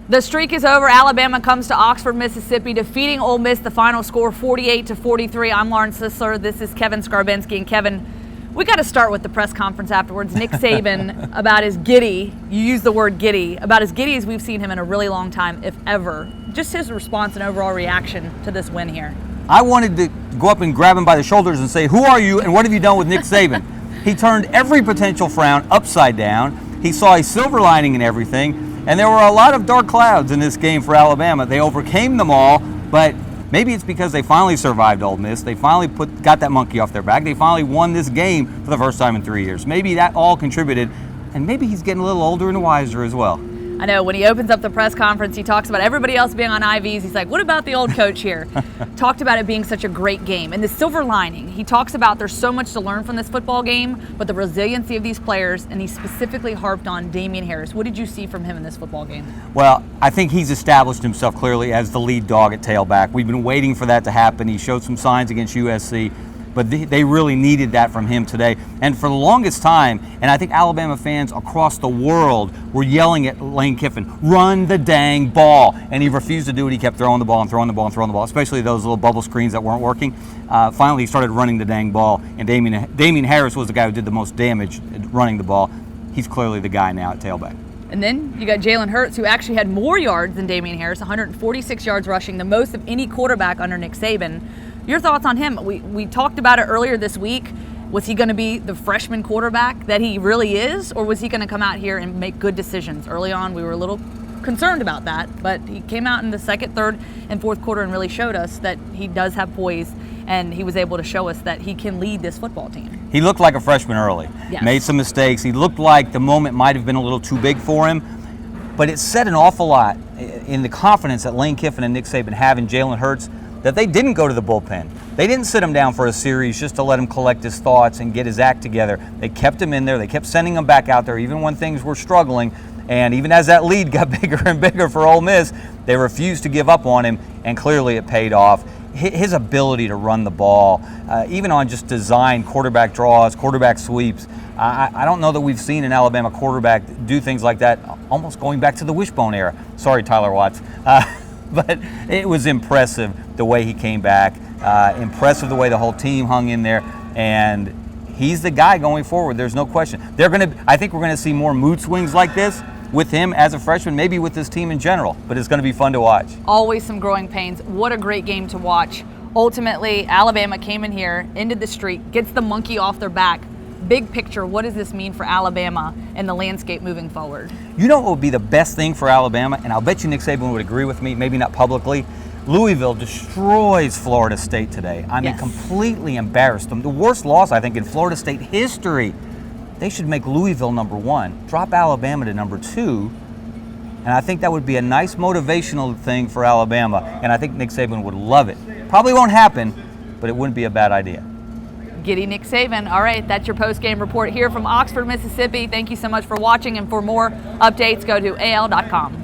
The streak is over. Alabama comes to Oxford, Mississippi, defeating Ole Miss. The final score 48-43. I'm Lauren Sisler. This is Kevin Scarbinsky. And Kevin, we got to start with the press conference afterwards. Nick Saban about as giddy, you used the word giddy, about as giddy as we've seen him in a really long time, if ever. Just his response and overall reaction to this win here. I wanted to go up and grab him by the shoulders and say, who are you and what have you done with Nick Saban? He turned every potential frown upside down. He saw a silver lining in everything. And there were a lot of dark clouds in this game for Alabama. They overcame them all, but maybe it's because they finally survived Ole Miss. They finally got that monkey off their back. They finally won this game for the first time in 3 years. Maybe that all contributed, and maybe he's getting a little older and wiser as well. I know, when he opens up the press conference, he talks about everybody else being on IVs. He's like, what about the old coach here? Talked about it being such a great game. And the silver lining, he talks about there's so much to learn from this football game, but the resiliency of these players, and he specifically harped on Damien Harris. What did you see from him in this football game? Well, I think he's established himself clearly as the lead dog at tailback. We've been waiting for that to happen. He showed some signs against USC. But they really needed that from him today. And for the longest time, and I think Alabama fans across the world were yelling at Lane Kiffin, run the dang ball. And he refused to do it. He kept throwing the ball and throwing the ball and throwing the ball, especially those little bubble screens that weren't working. Finally, he started running the dang ball. And Damien Harris was the guy who did the most damage running the ball. He's clearly the guy now at tailback. And then you got Jalen Hurts, who actually had more yards than Damien Harris, 146 yards rushing, the most of any quarterback under Nick Saban. Your thoughts on him? We talked about it earlier this week. Was he going to be the freshman quarterback that he really is, or was he going to come out here and make good decisions? Early on, we were a little concerned about that, but he came out in the second, third, and fourth quarter and really showed us that he does have poise, and he was able to show us that he can lead this football team. He looked like a freshman early. Yes. Made some mistakes. He looked like the moment might have been a little too big for him, but it said an awful lot in the confidence that Lane Kiffin and Nick Saban have in Jalen Hurts, that they didn't go to the bullpen. They didn't sit him down for a series just to let him collect his thoughts and get his act together. They kept him in there. They kept sending him back out there even when things were struggling. And even as that lead got bigger and bigger for Ole Miss, they refused to give up on him, and clearly it paid off. His ability to run the ball, even on just design quarterback draws, quarterback sweeps, I don't know that we've seen an Alabama quarterback do things like that, almost going back to the wishbone era. Sorry, Tyler Watts. But it was impressive the way he came back, impressive the way the whole team hung in there, and he's the guy going forward. There's no question. I think we're going to see more mood swings like this with him as a freshman, maybe with this team in general, but it's going to be fun to watch. Always some growing pains. What a great game to watch. Ultimately, Alabama came in here, ended the streak, gets the monkey off their back. Big picture, what does this mean for Alabama and the landscape moving forward? You know what would be the best thing for Alabama, and I'll bet you Nick Saban would agree with me, maybe not publicly. Louisville destroys Florida State today. I mean, completely embarrassed them. The worst loss, I think, in Florida State history. They should make Louisville number one, drop Alabama to number two, and I think that would be a nice motivational thing for Alabama, and I think Nick Saban would love it. Probably won't happen, but it wouldn't be a bad idea. Giddy Nick Saban. All right, that's your post-game report here from Oxford, Mississippi. Thank you so much for watching, and for more updates, go to AL.com.